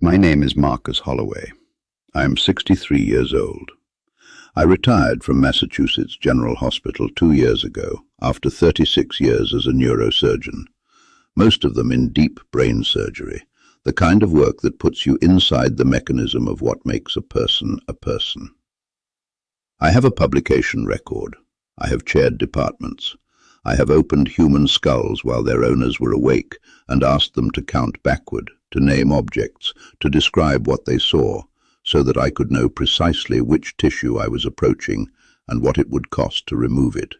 My name is Marcus Holloway. I am 63 years old. I retired from Massachusetts General Hospital 2 years ago after 36 years as a neurosurgeon, most of them in deep brain surgery, the kind of work that puts you inside the mechanism of what makes a person a person. I have a publication record. I have chaired departments. I have opened human skulls while their owners were awake and asked them to count backward, to name objects, to describe what they saw, so that I could know precisely which tissue I was approaching and what it would cost to remove it.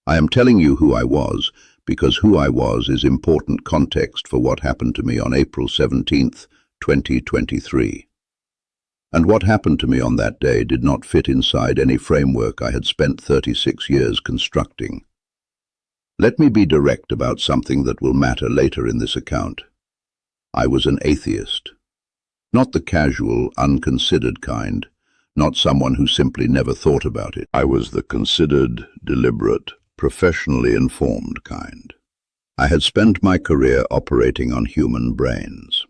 I am telling you who I was because who I was is important context for what happened to me on April 17th, 2023. And what happened to me on that day did not fit inside any framework I had spent 36 years constructing. Let me be direct about something that will matter later in this account. I was an atheist. Not the casual, unconsidered kind, not someone who simply never thought about it. I was the considered, deliberate, professionally informed kind. I had spent my career operating on human brains.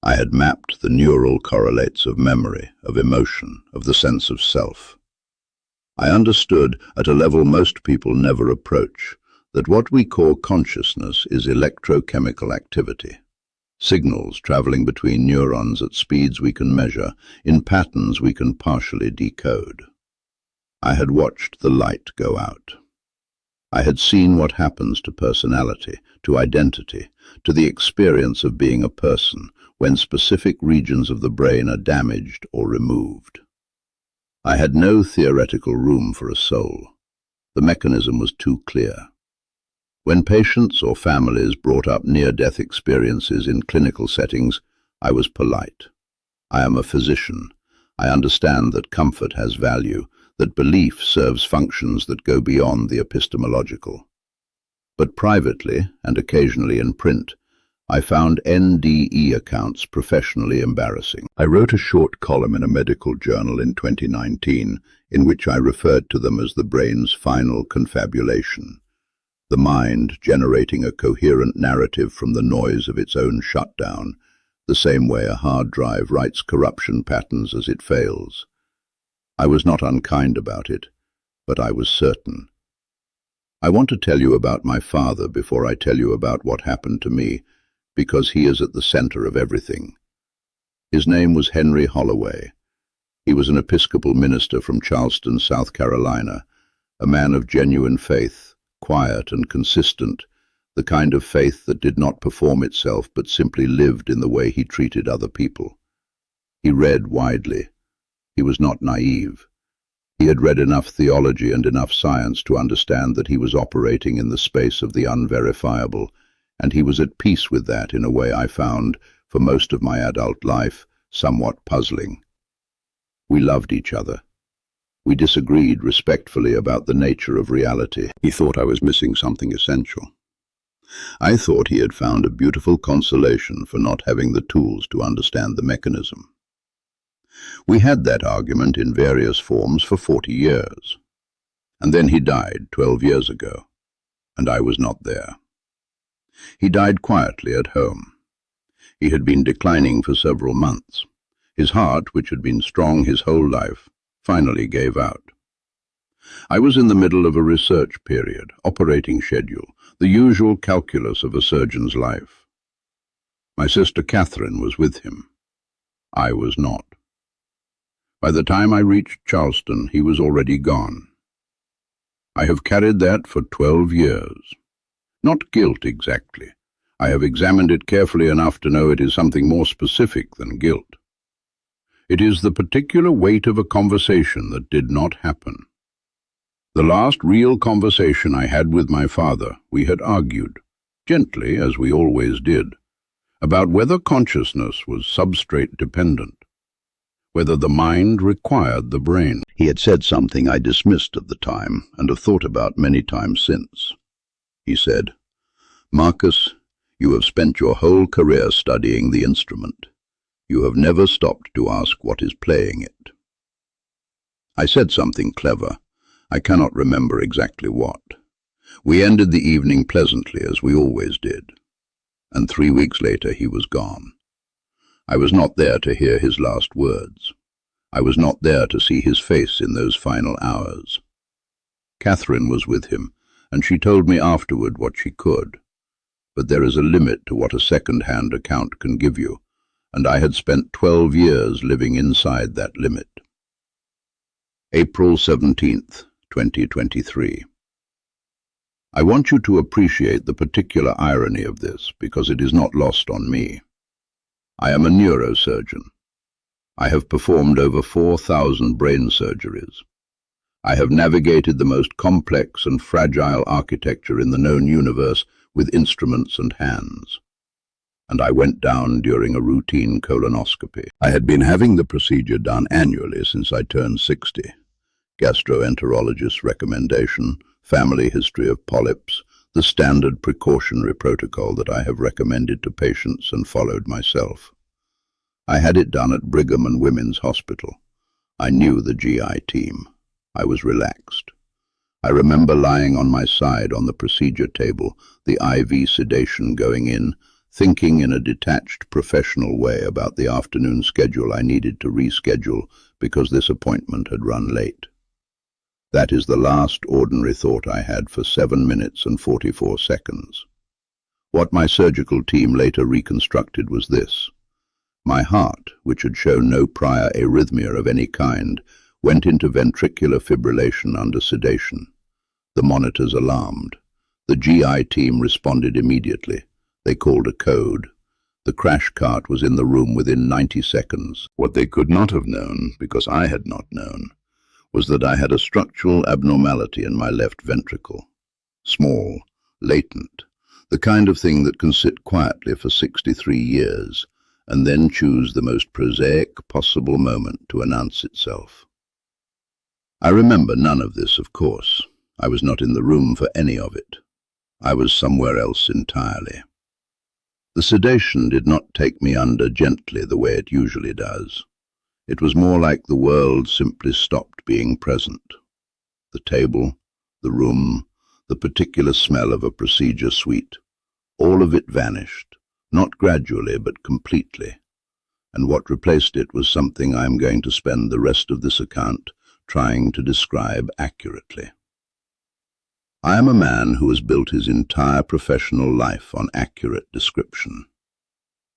I had mapped the neural correlates of memory, of emotion, of the sense of self. I understood, at a level most people never approach, that what we call consciousness is electrochemical activity. Signals traveling between neurons at speeds we can measure, in patterns we can partially decode. I had watched the light go out. I had seen what happens to personality, to identity, to the experience of being a person when specific regions of the brain are damaged or removed. I had no theoretical room for a soul. The mechanism was too clear. When patients or families brought up near-death experiences in clinical settings, I was polite. I am a physician. I understand that comfort has value, that belief serves functions that go beyond the epistemological. But privately, and occasionally in print, I found NDE accounts professionally embarrassing. I wrote a short column in a medical journal in 2019 in which I referred to them as the brain's final confabulation. The mind generating a coherent narrative from the noise of its own shutdown, the same way a hard drive writes corruption patterns as it fails. I was not unkind about it, but I was certain. I want to tell you about my father before I tell you about what happened to me, because he is at the center of everything. His name was Henry Holloway. He was an Episcopal minister from Charleston, South Carolina, a man of genuine faith, quiet and consistent, the kind of faith that did not perform itself but simply lived in the way he treated other people. He read widely. He was not naive. He had read enough theology and enough science to understand that he was operating in the space of the unverifiable, and he was at peace with that in a way I found, for most of my adult life, somewhat puzzling. We loved each other. We disagreed respectfully about the nature of reality. He thought I was missing something essential. I thought he had found a beautiful consolation for not having the tools to understand the mechanism. We had that argument in various forms for 40 years. And then he died 12 years ago, and I was not there. He died quietly at home. He had been declining for several months. His heart, which had been strong his whole life, finally gave out. I was in the middle of a research period, operating schedule, the usual calculus of a surgeon's life. My sister Catherine was with him. I was not. By the time I reached Charleston, he was already gone. I have carried that for 12 years. Not guilt exactly. I have examined it carefully enough to know it is something more specific than guilt. It is the particular weight of a conversation that did not happen. The last real conversation I had with my father, we had argued, gently as we always did, about whether consciousness was substrate-dependent, whether the mind required the brain. He had said something I dismissed at the time and have thought about many times since. He said, "Marcus, you have spent your whole career studying the instrument. You have never stopped to ask what is playing it." I said something clever. I cannot remember exactly what. We ended the evening pleasantly, as we always did. And 3 weeks later he was gone. I was not there to hear his last words. I was not there to see his face in those final hours. Catherine was with him, and she told me afterward what she could. But there is a limit to what a second-hand account can give you, and I had spent 12 years living inside that limit. April 17th, 2023. I want you to appreciate the particular irony of this, because it is not lost on me. I am a neurosurgeon. I have performed over 4,000 brain surgeries. I have navigated the most complex and fragile architecture in the known universe with instruments and hands. And I went down during a routine colonoscopy. I had been having the procedure done annually since I turned 60. Gastroenterologist's recommendation, family history of polyps, the standard precautionary protocol that I have recommended to patients and followed myself. I had it done at Brigham and Women's Hospital. I knew the GI team. I was relaxed. I remember lying on my side on the procedure table, the IV sedation going in, thinking in a detached professional way about the afternoon schedule I needed to reschedule because this appointment had run late. That is the last ordinary thought I had for 7 minutes and 44 seconds. What my surgical team later reconstructed was this. My heart, which had shown no prior arrhythmia of any kind, went into ventricular fibrillation under sedation. The monitors alarmed. The GI team responded immediately. They called a code. The crash cart was in the room within 90 seconds. What they could not have known, because I had not known, was that I had a structural abnormality in my left ventricle. Small, latent, the kind of thing that can sit quietly for 63 years and then choose the most prosaic possible moment to announce itself. I remember none of this, of course. I was not in the room for any of it. I was somewhere else entirely. The sedation did not take me under gently the way it usually does. It was more like the world simply stopped being present. The table, the room, the particular smell of a procedure suite, all of it vanished, not gradually but completely. And what replaced it was something I am going to spend the rest of this account trying to describe accurately. I am a man who has built his entire professional life on accurate description.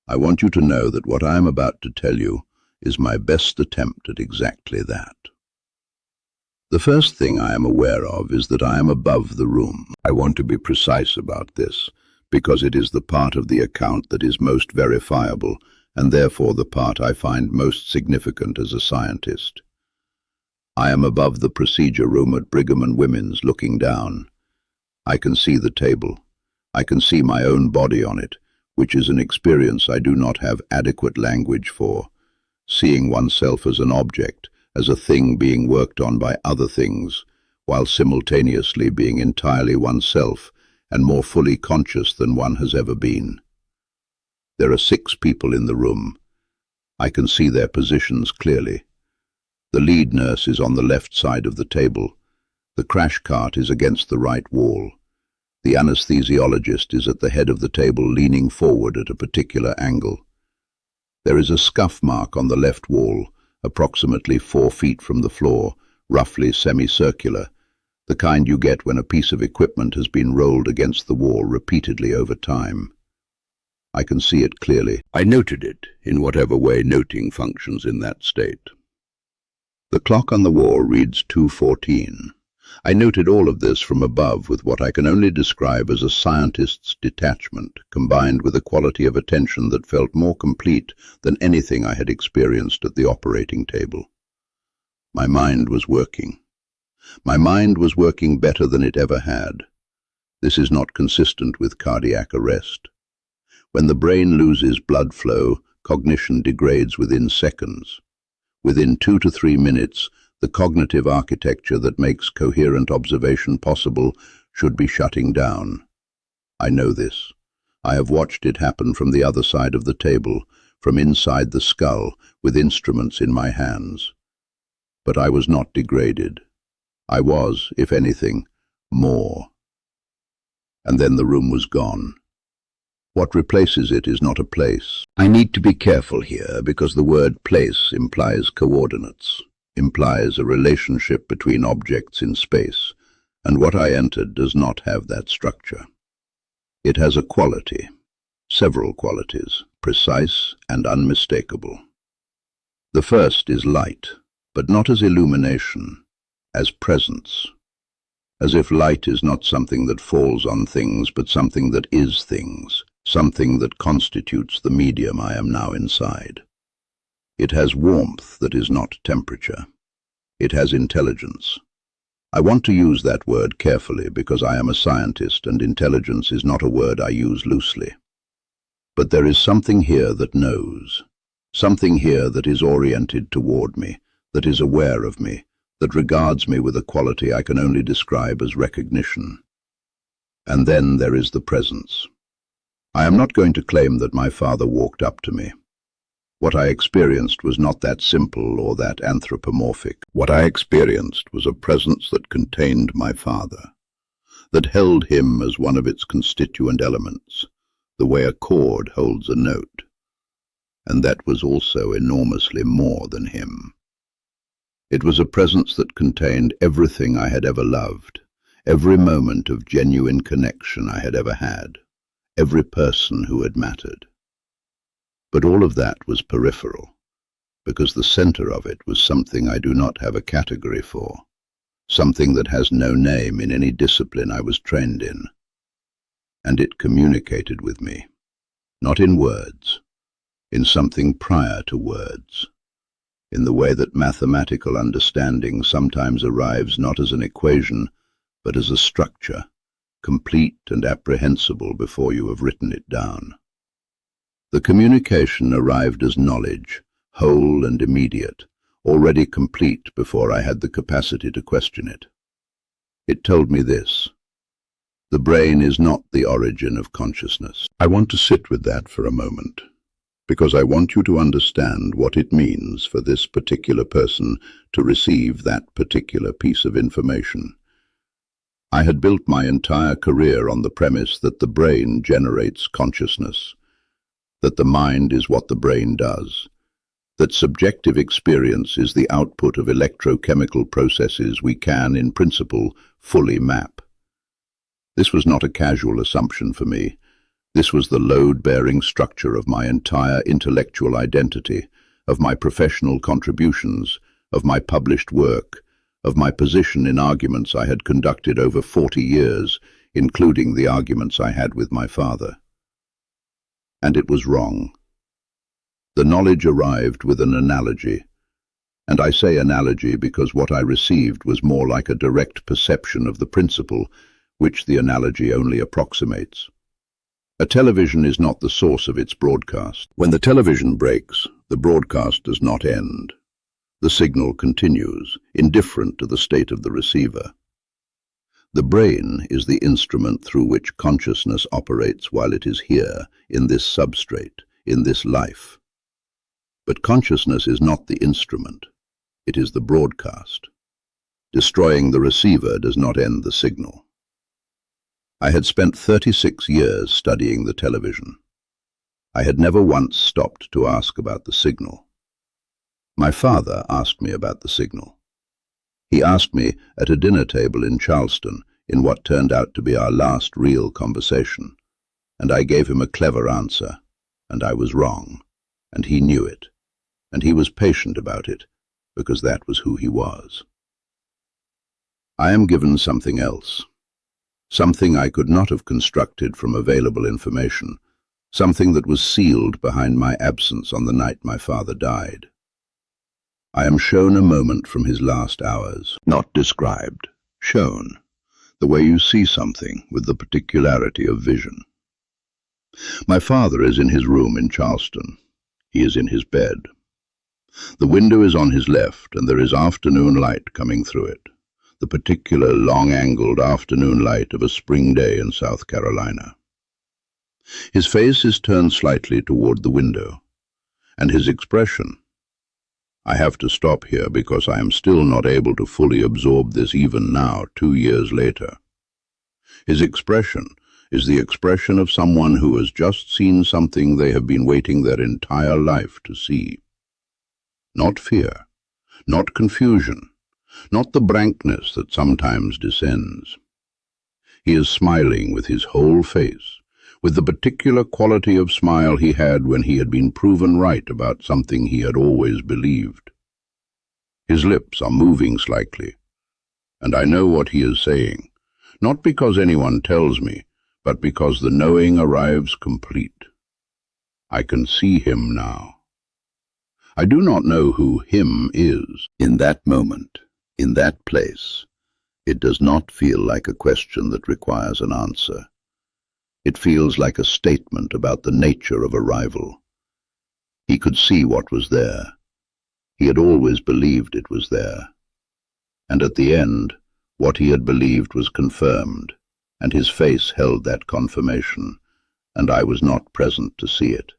I want you to know that what I am about to tell you is my best attempt at exactly that. The first thing I am aware of is that I am above the room. I want to be precise about this, because it is the part of the account that is most verifiable, and therefore the part I find most significant as a scientist. I am above the procedure room at Brigham and Women's, looking down. I can see the table. I can see my own body on it, which is an experience I do not have adequate language for. Seeing oneself as an object, as a thing being worked on by other things, while simultaneously being entirely oneself and more fully conscious than one has ever been. There are 6 people in the room. I can see their positions clearly. The lead nurse is on the left side of the table. The crash cart is against the right wall. The anesthesiologist is at the head of the table, leaning forward at a particular angle. There is a scuff mark on the left wall, approximately 4 feet from the floor, roughly semicircular, the kind you get when a piece of equipment has been rolled against the wall repeatedly over time. I can see it clearly. I noted it, in whatever way noting functions in that state. The clock on the wall reads 2:14. I noted all of this from above with what I can only describe as a scientist's detachment, combined with a quality of attention that felt more complete than anything I had experienced at the operating table. My mind was working. My mind was working better than it ever had. This is not consistent with cardiac arrest. When the brain loses blood flow, cognition degrades within seconds. Within 2 to 3 minutes, the cognitive architecture that makes coherent observation possible should be shutting down. I know this. I have watched it happen from the other side of the table, from inside the skull, with instruments in my hands. But I was not degraded. I was, if anything, more. And then the room was gone. What replaces it is not a place. I need to be careful here because the word place implies coordinates, implies a relationship between objects in space, and what I entered does not have that structure. It has a quality, several qualities, precise and unmistakable. The first is light, but not as illumination, as presence, as if light is not something that falls on things, but something that is things, something that constitutes the medium I am now inside. It has warmth that is not temperature. It has intelligence. I want to use that word carefully because I am a scientist and intelligence is not a word I use loosely. But there is something here that knows, something here that is oriented toward me, that is aware of me, that regards me with a quality I can only describe as recognition. And then there is the presence. I am not going to claim that my father walked up to me. What I experienced was not that simple or that anthropomorphic. What I experienced was a presence that contained my father, that held him as one of its constituent elements, the way a chord holds a note. And that was also enormously more than him. It was a presence that contained everything I had ever loved, every moment of genuine connection I had ever had, every person who had mattered. But all of that was peripheral, because the center of it was something I do not have a category for, something that has no name in any discipline I was trained in. And it communicated with me, not in words, in something prior to words, in the way that mathematical understanding sometimes arrives not as an equation, but as a structure, complete and apprehensible before you have written it down. The communication arrived as knowledge, whole and immediate, already complete before I had the capacity to question it. It told me this: the brain is not the origin of consciousness. I want to sit with that for a moment, because I want you to understand what it means for this particular person to receive that particular piece of information. I had built my entire career on the premise that the brain generates consciousness, that the mind is what the brain does, that subjective experience is the output of electrochemical processes we can, in principle, fully map. This was not a casual assumption for me. This was the load-bearing structure of my entire intellectual identity, of my professional contributions, of my published work, of my position in arguments I had conducted over 40 years, including the arguments I had with my father. And it was wrong. The knowledge arrived with an analogy, and I say analogy because what I received was more like a direct perception of the principle, which the analogy only approximates. A television is not the source of its broadcast. When the television breaks, the broadcast does not end. The signal continues, indifferent to the state of the receiver. The brain is the instrument through which consciousness operates while it is here, in this substrate, in this life. But consciousness is not the instrument. It is the broadcast. Destroying the receiver does not end the signal. I had spent 36 years studying the television. I had never once stopped to ask about the signal. My father asked me about the signal. He asked me at a dinner table in Charleston, in what turned out to be our last real conversation, and I gave him a clever answer, and I was wrong, and he knew it, and he was patient about it, because that was who he was. I am given something else, something I could not have constructed from available information, something that was sealed behind my absence on the night my father died. I am shown a moment from his last hours, not described, shown, the way you see something with the particularity of vision. My father is in his room in Charleston. He is in his bed. The window is on his left, and there is afternoon light coming through it, the particular long-angled afternoon light of a spring day in South Carolina. His face is turned slightly toward the window, and his expression— I have to stop here because I am still not able to fully absorb this even now, 2 years later. His expression, is the expression of someone who has just seen something they have been waiting their entire life to see. Not fear, not confusion, not the blankness that sometimes descends. He is smiling with his whole face, with the particular quality of smile he had when he had been proven right about something he had always believed. His lips are moving slightly, and I know what he is saying, not because anyone tells me, but because the knowing arrives complete. I can see him now. I do not know who him is. In that moment, in that place, it does not feel like a question that requires an answer. It feels like a statement about the nature of arrival. He could see what was there. He had always believed it was there. And at the end, what he had believed was confirmed, and his face held that confirmation, and I was not present to see it.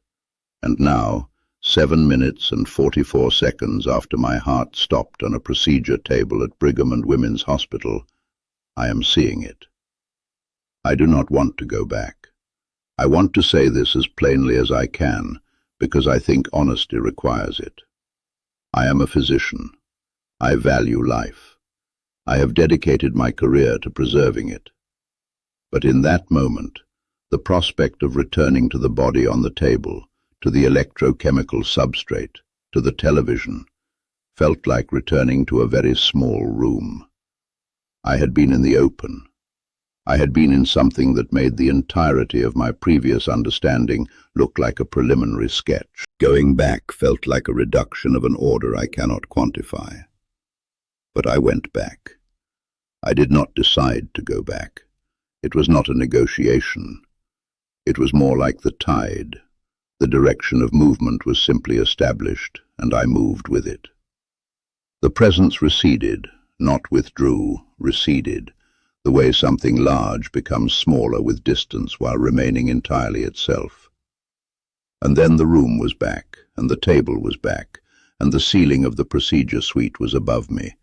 And now, 7 minutes and 44 seconds after my heart stopped on a procedure table at Brigham and Women's Hospital, I am seeing it. I do not want to go back. I want to say this as plainly as I can, because I think honesty requires it. I am a physician. I value life. I have dedicated my career to preserving it. But in that moment, the prospect of returning to the body on the table, to the electrochemical substrate, to the television, felt like returning to a very small room. I had been in the open. I had been in something that made the entirety of my previous understanding look like a preliminary sketch. Going back felt like a reduction of an order I cannot quantify. But I went back. I did not decide to go back. It was not a negotiation. It was more like the tide. The direction of movement was simply established, and I moved with it. The presence receded, not withdrew, receded, the way something large becomes smaller with distance while remaining entirely itself. And then the room was back, and the table was back, and the ceiling of the procedure suite was above me,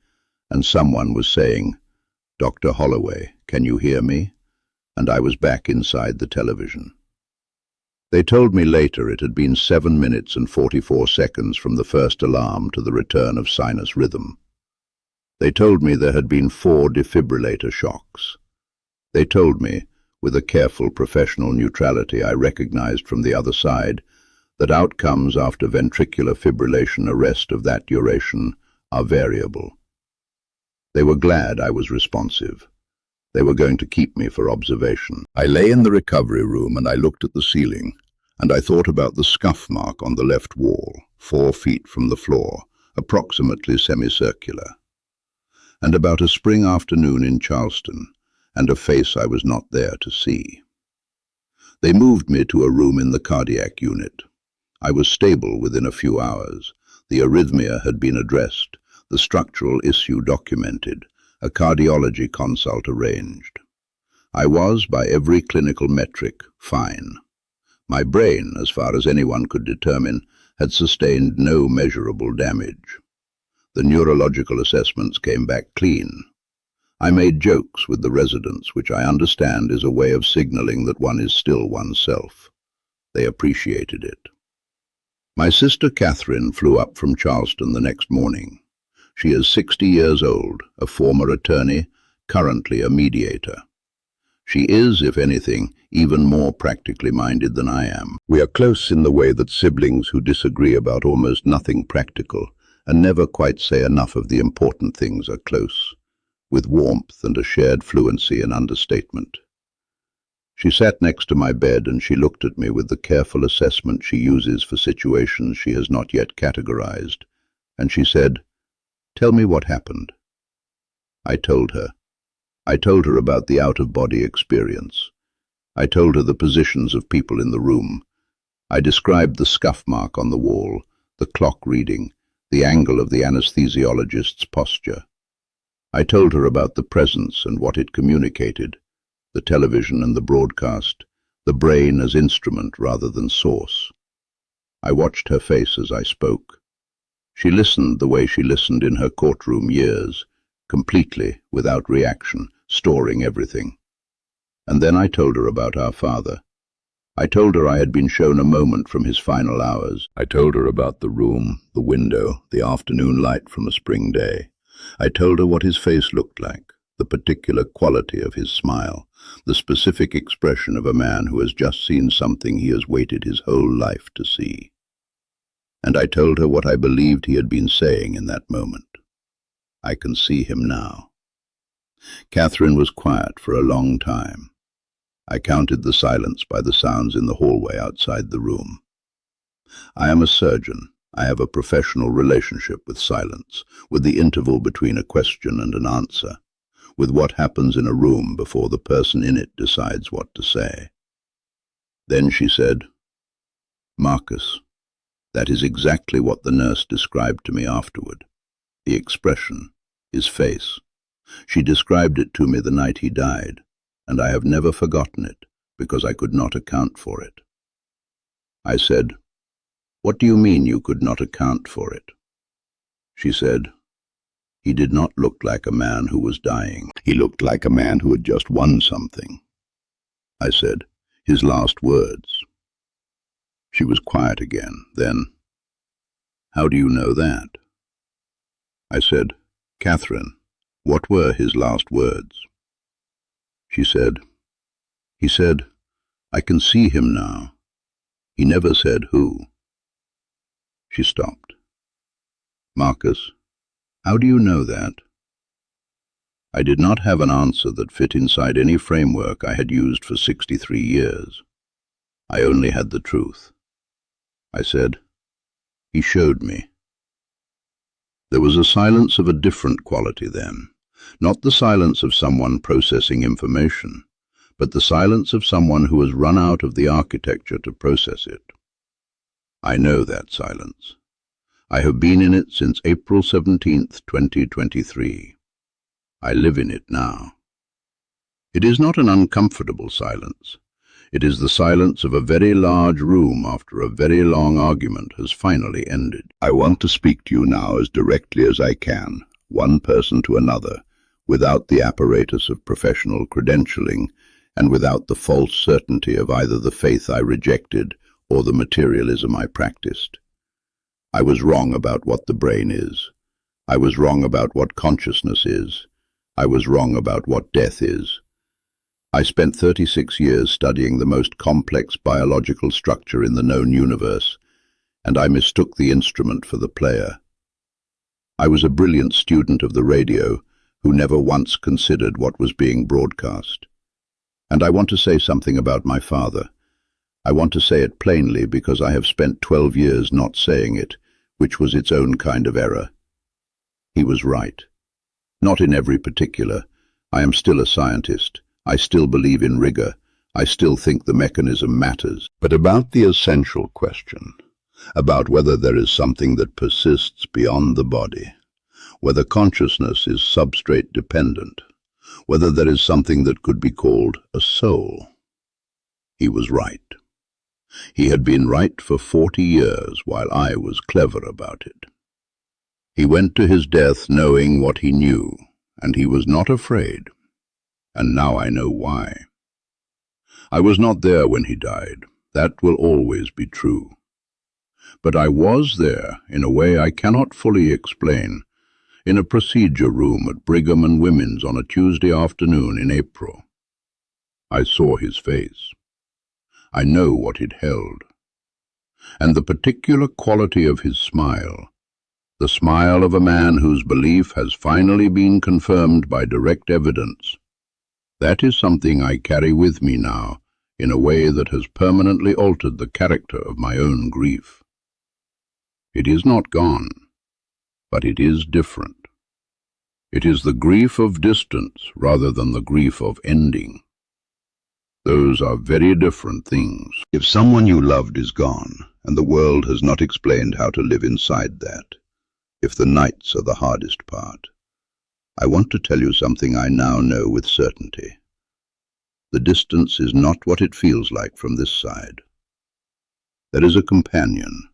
and someone was saying, "Dr. Holloway, can you hear me?" And I was back inside the television. They told me later it had been 7 minutes and 44 seconds from the first alarm to the return of sinus rhythm. They told me there had been 4 defibrillator shocks. They told me, with a careful professional neutrality I recognized from the other side, that outcomes after ventricular fibrillation arrest of that duration are variable. They were glad I was responsive. They were going to keep me for observation. I lay in the recovery room and I looked at the ceiling, and I thought about the scuff mark on the left wall, 4 feet from the floor, approximately semicircular, and about a spring afternoon in Charleston, and a face I was not there to see. They moved me to a room in the cardiac unit. I was stable within a few hours. The arrhythmia had been addressed, the structural issue documented, a cardiology consult arranged. I was, by every clinical metric, fine. My brain, as far as anyone could determine, had sustained no measurable damage. The neurological assessments came back clean. I made jokes with the residents, which I understand is a way of signaling that one is still oneself. They appreciated it. My sister Catherine flew up from Charleston the next morning. She is 60 years old, a former attorney, currently a mediator. She is, if anything, even more practically minded than I am. We are close in the way that siblings who disagree about almost nothing practical and never quite say enough of the important things are close, with warmth and a shared fluency in understatement. She sat next to my bed and she looked at me with the careful assessment she uses for situations she has not yet categorized, and she said, "Tell me what happened." I told her. I told her about the out-of-body experience. I told her the positions of people in the room. I described the scuff mark on the wall, the clock reading, the angle of the anesthesiologist's posture. I told her about the presence and what it communicated, the television and the broadcast, the brain as instrument rather than source. I watched her face as I spoke. She listened the way she listened in her courtroom years, completely, without reaction, storing everything. And then I told her about our father. I told her I had been shown a moment from his final hours. I told her about the room, the window, the afternoon light from a spring day. I told her what his face looked like, the particular quality of his smile, the specific expression of a man who has just seen something he has waited his whole life to see. And I told her what I believed he had been saying in that moment. I can see him now. Catherine was quiet for a long time. I counted the silence by the sounds in the hallway outside the room. I am a surgeon. I have a professional relationship with silence, with the interval between a question and an answer, with what happens in a room before the person in it decides what to say. Then she said, "Marcus, that is exactly what the nurse described to me afterward. The expression, his face. She described it to me the night he died, and I have never forgotten it, because I could not account for it." I said, "What do you mean you could not account for it?" She said, "He did not look like a man who was dying. He looked like a man who had just won something." I said, "His last words." She was quiet again. Then, "How do you know that?" I said, "Catherine, what were his last words?" She said, "He said, 'I can see him now.' He never said who." She stopped. "Marcus, how do you know that?" I did not have an answer that fit inside any framework I had used for 63 years. I only had the truth. I said, "He showed me." There was a silence of a different quality then, not the silence of someone processing information, but the silence of someone who has run out of the architecture to process it. I know that silence. I have been in it since April 17th, 2023. I live in it now. It is not an uncomfortable silence. It is the silence of a very large room after a very long argument has finally ended. I want to speak to you now as directly as I can, one person to another, without the apparatus of professional credentialing, and without the false certainty of either the faith I rejected or the materialism I practiced. I was wrong about what the brain is. I was wrong about what consciousness is. I was wrong about what death is. I spent 36 years studying the most complex biological structure in the known universe, and I mistook the instrument for the player. I was a brilliant student of the radio who never once considered what was being broadcast. And I want to say something about my father. I want to say it plainly because I have spent 12 years not saying it, which was its own kind of error. He was right. Not in every particular. I am still a scientist. I still believe in rigor. I still think the mechanism matters. But about the essential question, about whether there is something that persists beyond the body, whether consciousness is substrate dependent, whether there is something that could be called a soul, he was right. He had been right for 40 years while I was clever about it. He went to his death knowing what he knew, and he was not afraid. And now I know why. I was not there when he died. That will always be true. But I was there in a way I cannot fully explain, in a procedure room at Brigham and Women's on a Tuesday afternoon in April. I saw his face. I know what it held. And the particular quality of his smile, the smile of a man whose belief has finally been confirmed by direct evidence, that is something I carry with me now in a way that has permanently altered the character of my own grief. It is not gone, but it is different. It is the grief of distance rather than the grief of ending. Those are very different things. If someone you loved is gone, and the world has not explained how to live inside that, if the nights are the hardest part, I want to tell you something I now know with certainty. The distance is not what it feels like from this side. There is a companion,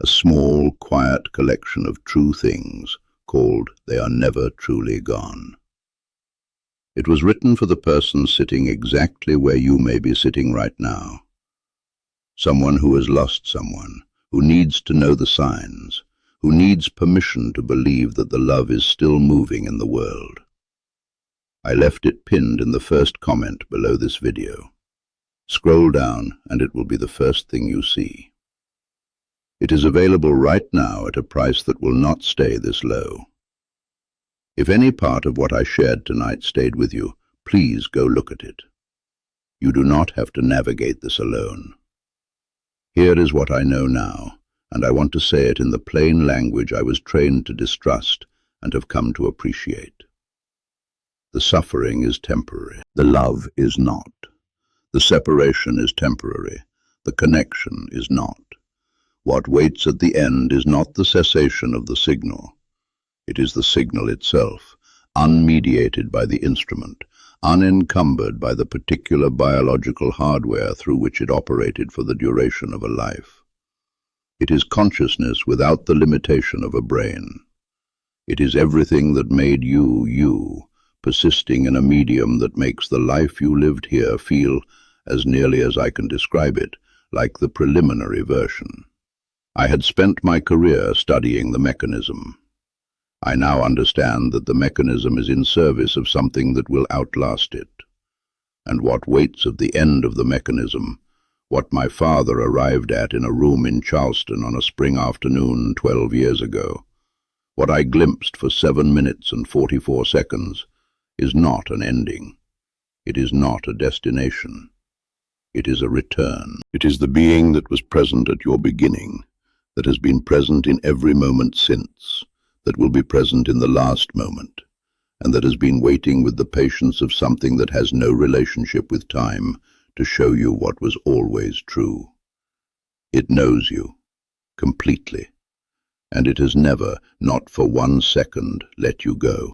a small, quiet collection of true things called They Are Never Truly Gone. It was written for the person sitting exactly where you may be sitting right now. Someone who has lost someone, who needs to know the signs, who needs permission to believe that the love is still moving in the world. I left it pinned in the first comment below this video. Scroll down and it will be the first thing you see. It is available right now at a price that will not stay this low. If any part of what I shared tonight stayed with you, please go look at it. You do not have to navigate this alone. Here is what I know now, and I want to say it in the plain language I was trained to distrust and have come to appreciate. The suffering is temporary. The love is not. The separation is temporary. The connection is not. What waits at the end is not the cessation of the signal. It is the signal itself, unmediated by the instrument, unencumbered by the particular biological hardware through which it operated for the duration of a life. It is consciousness without the limitation of a brain. It is everything that made you, you, persisting in a medium that makes the life you lived here feel, as nearly as I can describe it, like the preliminary version. I had spent my career studying the mechanism. I now understand that the mechanism is in service of something that will outlast it. And what waits at the end of the mechanism, what my father arrived at in a room in Charleston on a spring afternoon 12 years ago, what I glimpsed for 7 minutes and 44 seconds, is not an ending. It is not a destination. It is a return. It is the being that was present at your beginning, that has been present in every moment since, that will be present in the last moment, and that has been waiting with the patience of something that has no relationship with time to show you what was always true. It knows you, completely, and it has never, not for 1 second, let you go.